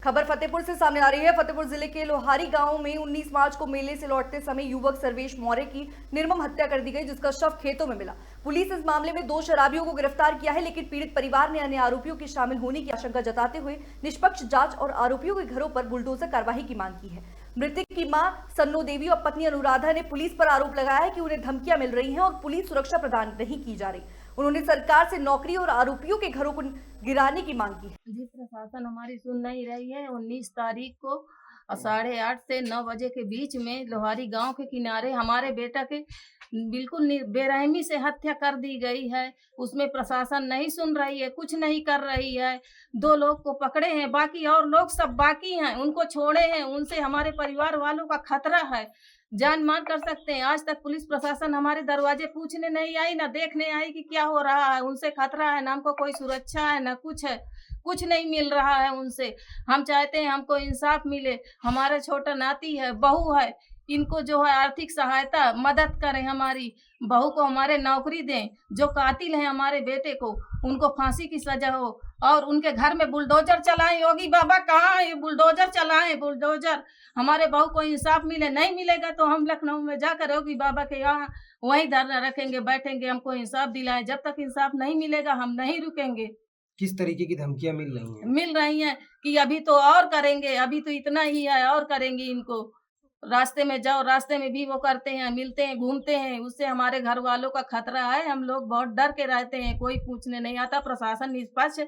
खबर फतेहपुर से सामने आ रही है। फतेहपुर जिले के लोहारी गांव में 19 मार्च को मेले से लौटते समय युवक सर्वेश मौर्य की निर्मम हत्या कर दी गई, जिसका शव खेतों में मिला। पुलिस इस मामले में 2 शराबियों को गिरफ्तार किया है, लेकिन पीड़ित परिवार ने अन्य आरोपियों के शामिल होने की आशंका जताते हुए निष्पक्ष जांच और आरोपियों के घरों पर बुलडोजर कार्रवाई की मांग की है। मृतक की मां सन्नो देवी और पत्नी अनुराधा ने पुलिस पर आरोप लगाया है कि उन्हें धमकियां मिल रही हैं और पुलिस सुरक्षा प्रदान नहीं की जा रही। उन्होंने सरकार से नौकरी और आरोपियों के घरों को गिराने की मांग की है। जी, प्रशासन हमारी सुन नहीं रही है। 19 तारीख को 8:30 से 9 बजे के बीच में लोहारी गांव के किनारे हमारे बेटा के बिल्कुल बेरहमी से हत्या कर दी गई है। उसमें प्रशासन नहीं सुन रही है, कुछ नहीं कर रही है। 2 लोग को पकड़े हैं, बाकी और लोग सब बाकी हैं, उनको छोड़े हैं। उनसे हमारे परिवार वालों का खतरा है, जान मार कर सकते हैं। आज तक पुलिस प्रशासन हमारे दरवाजे पूछने नहीं आई, ना देखने आई कि क्या हो रहा है। उनसे खतरा है, ना हमको कोई सुरक्षा है, ना कुछ है, कुछ नहीं मिल रहा है उनसे। हम चाहते हैं हमको इंसाफ मिले। हमारा छोटा नाती है, बहू है, इनको जो है आर्थिक सहायता मदद करें। हमारी बहू को हमारे नौकरी दें। जो कातिल हैं हमारे बेटे को, उनको फांसी की सजा हो और उनके घर में बुलडोजर चलाएं। योगी बाबा कहाँ है? बुलडोजर चलाएं, बुलडोजर। हमारे बहू को इंसाफ मिले। नहीं मिलेगा तो हम लखनऊ में जाकर योगी बाबा के यहाँ वहीं धरना रखेंगे, बैठेंगे। हमको इंसाफ दिलाएं। जब तक इंसाफ नहीं मिलेगा हम नहीं रुकेंगे। किस तरीके की धमकियां मिल रही हैं? मिल रही हैं कि अभी तो और करेंगे, अभी तो इतना ही है और करेंगे। इनको रास्ते में जाओ, रास्ते में भी वो करते हैं, मिलते हैं, घूमते हैं। उससे हमारे घर वालों का खतरा है। हम लोग बहुत डर के रहते हैं, कोई पूछने नहीं आता। प्रशासन निष्पक्ष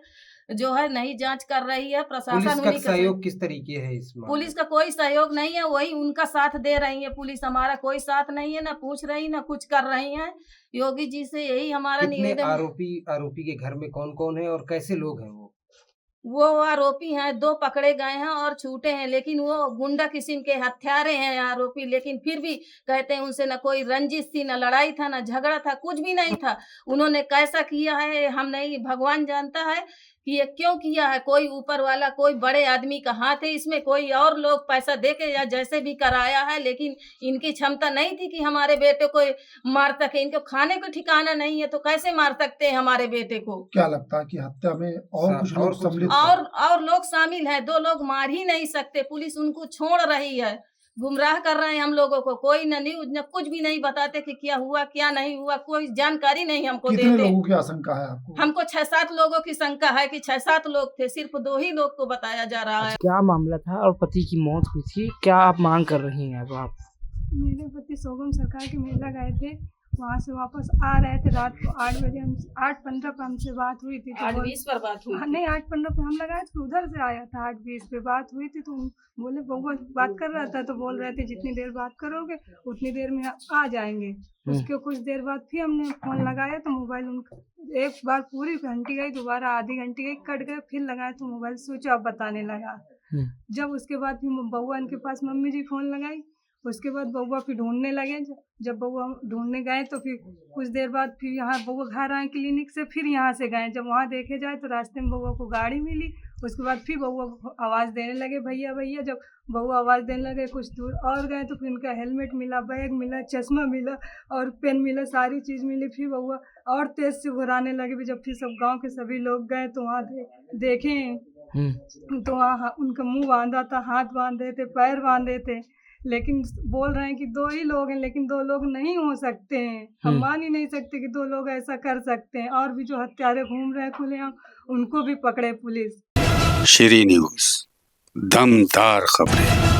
जो है नहीं जांच कर रही है। प्रशासन पुलिस का सहयोग किस तरीके है इस मामले? पुलिस का कोई सहयोग नहीं है, वही उनका साथ दे रही है पुलिस। हमारा कोई साथ नहीं है, ना पूछ रही ना कुछ कर रही है। योगी जी से यही हमारा निवेदन है। आरोपी के घर में कौन कौन है और कैसे लोग हैं? वो आरोपी हैं, 2 पकड़े गए हैं और छूटे हैं, लेकिन वो गुंडा किस्म के हत्यारे हैं आरोपी। लेकिन फिर भी कहते हैं उनसे न कोई रंजिश थी, न लड़ाई था, न झगड़ा था, कुछ भी नहीं था। उन्होंने कैसा किया है हम नहीं, भगवान जानता है कि ये क्यों किया है। कोई ऊपर वाला, कोई बड़े आदमी का हाथ है इसमें। कोई और लोग पैसा देके या जैसे भी कराया है, लेकिन इनकी क्षमता नहीं थी कि हमारे बेटे को मार सके। इनको खाने को ठिकाना नहीं है तो कैसे मार सकते हैं हमारे बेटे को? क्या लगता है कि हत्या में और कुछ लोग सम्मिलित और लोग शामिल हैं? 2 लोग मार ही नहीं सकते। पुलिस उनको छोड़ रही है, गुमराह कर रहे हैं हम लोगों को। कोई न न्यूज न कुछ भी नहीं बताते कि क्या हुआ क्या नहीं हुआ, कोई जानकारी नहीं हमको देते। कितने लोगों की आशंका है आपको? हमको 6-7 लोगों की शंका है कि 6-7 लोग थे, सिर्फ 2 ही लोग को बताया जा रहा है। क्या मामला था और पति की मौत हुई थी, क्या आप मांग कर रही हैं अब आप? मेरे पति सोगम सरकार के मेला गए थे, वहाँ से वापस आ रहे थे रात को 8 बजे। हम 8:15 पर हमसे बात हुई थी। 8:20 पर बात हुई थी? नहीं, 8:15 पे हम लगाए थे, उधर से आया था। 8:20 पे बात हुई थी तो बोले बउआ बात कर रहा था तो बोल रहे थे जितनी देर बात करोगे उतनी देर में आ जाएंगे। उसके कुछ देर बाद फिर हमने फोन लगाया तो मोबाइल उनका एक बार पूरी घंटी गई, दोबारा आधी घंटी गई, कट गए। फिर लगाए तो मोबाइल स्विच ऑफ बताने लगा। जब उसके बाद फिर बउआ के पास मम्मी जी फोन लगाई, उसके बाद बउआ फिर ढूंढने लगे। जब बउआ ढूंढने गए तो फिर कुछ देर बाद फिर यहाँ बउआ घर आए क्लिनिक से, फिर यहाँ से गए। जब वहाँ देखे जाए तो रास्ते में बउआ को गाड़ी मिली। उसके बाद फिर बउआ आवाज़ देने लगे भैया भैया। जब बउआ आवाज़ देने लगे कुछ दूर और गए तो फिर उनका हेलमेट मिला, बैग मिला, चश्मा मिला और पेन मिला, सारी चीज़ मिली। फिर बउआ और तेज़ से घुराने लगे। जब फिर सब गाँव के सभी लोग गए तो वहाँ देखें तो वहाँ उनका मुँह बांधा था, हाथ बांधे थे, पैर बांधे थे। लेकिन बोल रहे हैं कि 2 ही लोग हैं, लेकिन 2 लोग नहीं हो सकते हैं। हम मान ही नहीं सकते कि 2 लोग ऐसा कर सकते हैं। और भी जो हत्यारे घूम रहे हैं खुलेआम, उनको भी पकड़े पुलिस। श्री न्यूज़, दमदार खबरें।